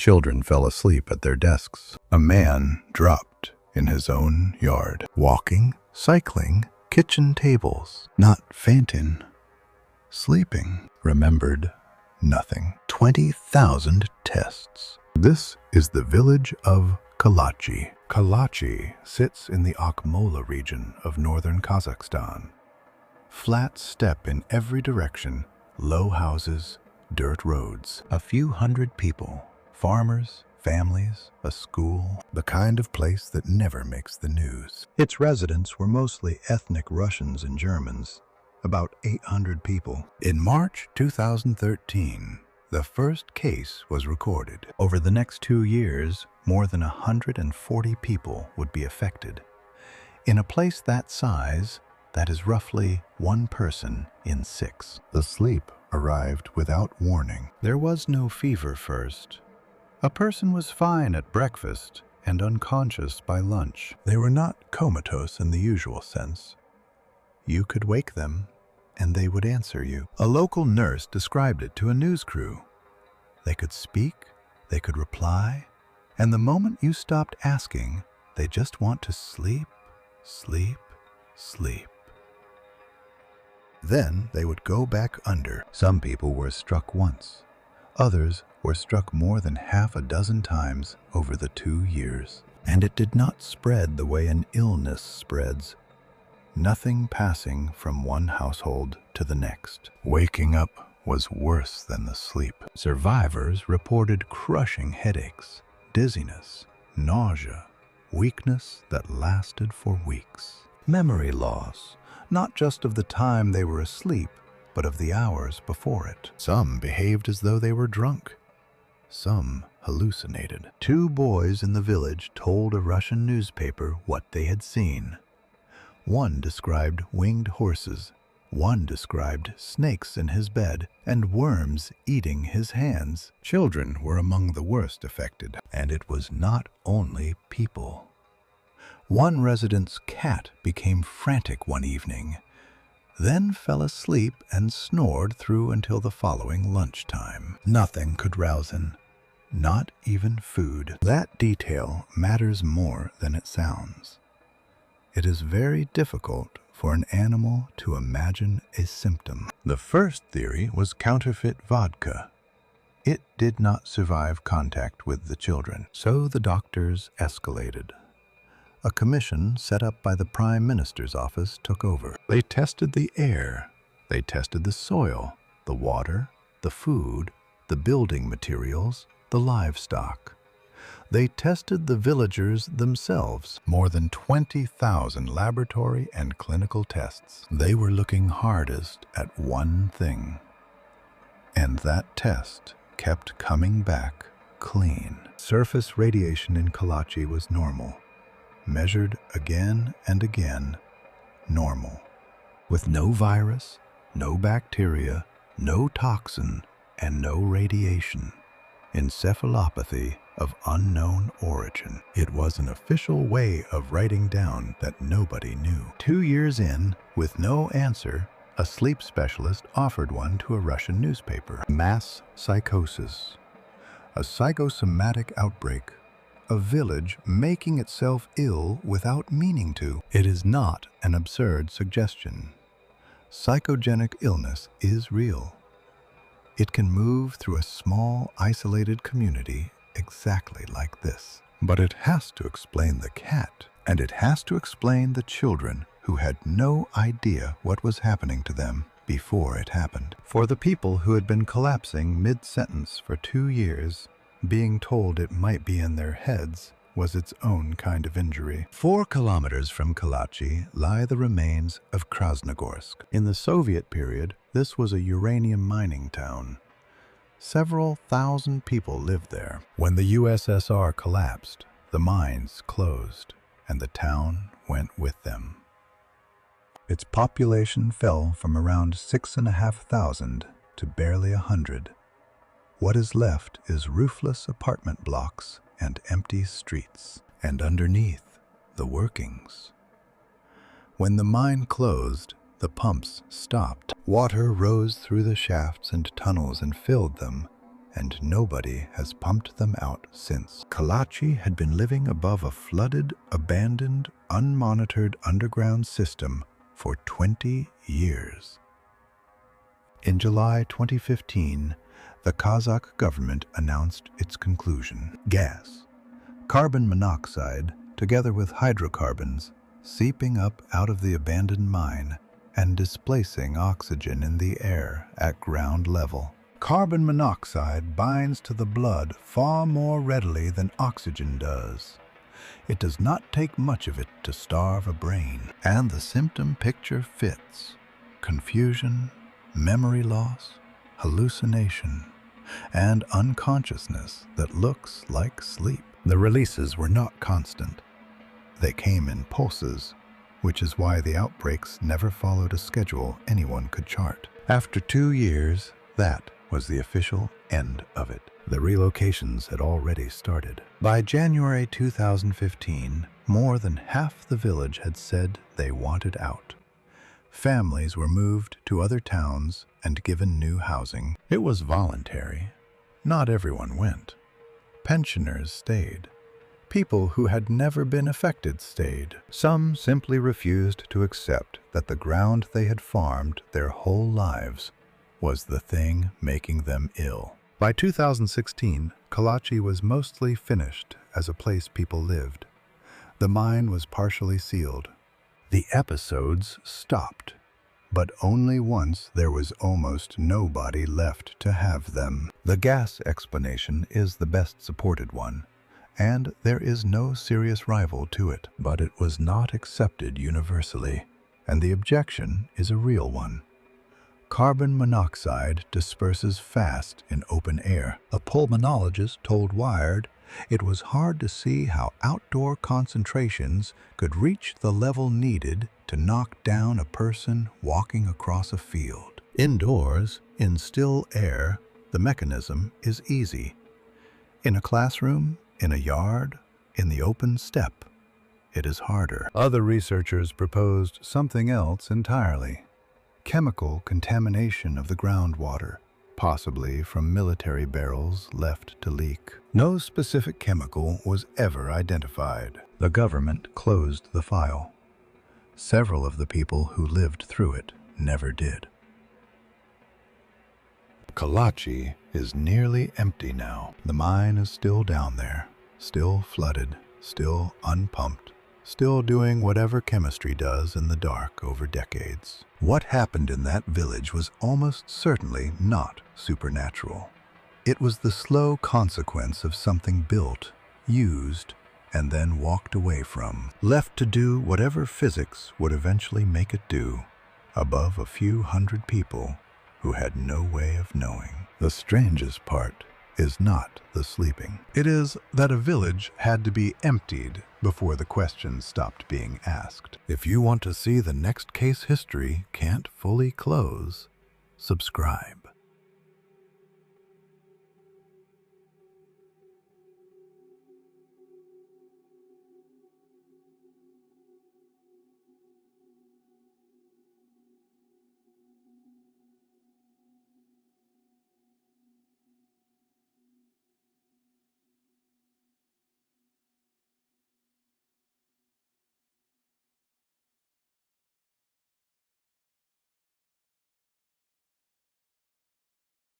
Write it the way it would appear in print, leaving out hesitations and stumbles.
Children fell asleep at their desks. A man dropped in his own yard. Walking, cycling, kitchen tables. Not fainting. Sleeping. Remembered nothing. 20,000 tests. This is the village of Kalachi. Kalachi sits in the Akmola region of northern Kazakhstan. Flat steppe in every direction, low houses, dirt roads. A few hundred people, farmers, families, a school, the kind of place that never makes the news. Its residents were mostly ethnic Russians and Germans, about 800 people. In March 2013, the first case was recorded. Over the next 2 years, more than 140 people would be affected. In a place that size, that is roughly 1 person in 6. The sleep arrived without warning. There was no fever first. A person was fine at breakfast and unconscious by lunch. They were not comatose in the usual sense. You could wake them, and they would answer you. A local nurse described it to a news crew. They could speak, they could reply, and the moment you stopped asking, they just want to sleep, sleep, sleep. Then they would go back under. Some people were struck once. Others were struck more than half a dozen times over the 2 years. And it did not spread the way an illness spreads. Nothing passing from one household to the next. Waking up was worse than the sleep. Survivors reported crushing headaches, dizziness, nausea, weakness that lasted for weeks. Memory loss, not just of the time they were asleep, but of the hours before it. Some behaved as though they were drunk. Some hallucinated. 2 boys in the village told a Russian newspaper what they had seen. One described winged horses, one described snakes in his bed and worms eating his hands. Children were among the worst affected, and it was not only people. One resident's cat became frantic one evening, then fell asleep and snored through until the following lunchtime. Nothing could rouse him, not even food. That detail matters more than it sounds. It is very difficult for an animal to imagine a symptom. The first theory was counterfeit vodka. It did not survive contact with the children, so the doctors escalated. A commission set up by the Prime Minister's office took over. They tested the air, they tested the soil, the water, the food, the building materials, the livestock. They tested the villagers themselves, more than 20,000 laboratory and clinical tests. They were looking hardest at one thing, and that test kept coming back clean. Surface radiation in Kalachi was normal. Measured again and again, normal. With no virus, no bacteria, no toxin, and no radiation. Encephalopathy of unknown origin. It was an official way of writing down that nobody knew. 2 years in, with no answer, a sleep specialist offered one to a Russian newspaper. Mass psychosis. A psychosomatic outbreak. A village making itself ill without meaning to. It is not an absurd suggestion. Psychogenic illness is real. It can move through a small, isolated community exactly like this. But it has to explain the cat, and it has to explain the children who had no idea what was happening to them before it happened. For the people who had been collapsing mid-sentence for 2 years, being told it might be in their heads was its own kind of injury. 4 kilometers from Kalachi lie the remains of Krasnogorsk. In the Soviet period, this was a uranium mining town. Several thousand people lived there. When the USSR collapsed, the mines closed, and the town went with them. Its population fell from around 6,500 to barely 100. What is left is roofless apartment blocks and empty streets, and underneath, the workings. When the mine closed, the pumps stopped. Water rose through the shafts and tunnels and filled them, and nobody has pumped them out since. Kalachi had been living above a flooded, abandoned, unmonitored underground system for 20 years. In July 2015, the Kazakh government announced its conclusion. Gas, carbon monoxide, together with hydrocarbons, seeping up out of the abandoned mine and displacing oxygen in the air at ground level. Carbon monoxide binds to the blood far more readily than oxygen does. It does not take much of it to starve a brain. And the symptom picture fits: confusion, memory loss, hallucination, and unconsciousness that looks like sleep. The releases were not constant. They came in pulses, which is why the outbreaks never followed a schedule anyone could chart. After 2 years, that was the official end of it. The relocations had already started. By January 2015, more than half the village had said they wanted out. Families were moved to other towns and given new housing. It was voluntary. Not everyone went. Pensioners stayed. People who had never been affected stayed. Some simply refused to accept that the ground they had farmed their whole lives was the thing making them ill. By 2016, Kalachi was mostly finished as a place people lived. The mine was partially sealed. The episodes stopped, but only once there was almost nobody left to have them. The gas explanation is the best supported one, and there is no serious rival to it. But it was not accepted universally, and the objection is a real one. Carbon monoxide disperses fast in open air. A pulmonologist told Wired it was hard to see how outdoor concentrations could reach the level needed to knock down a person walking across a field. Indoors, in still air, the mechanism is easy. In a classroom, in a yard, in the open steppe, it is harder. Other researchers proposed something else entirely: chemical contamination of the groundwater, possibly from military barrels left to leak. No specific chemical was ever identified. The government closed the file. Several of the people who lived through it never did. Kalachi is nearly empty now. The mine is still down there, still flooded, still unpumped, still doing whatever chemistry does in the dark over decades. What happened in that village was almost certainly not supernatural. It was the slow consequence of something built, used, and then walked away from, left to do whatever physics would eventually make it do, above a few hundred people who had no way of knowing. The strangest part is not the sleeping. It is that a village had to be emptied before the questions stopped being asked. If you want to see the next case history can't fully close, subscribe.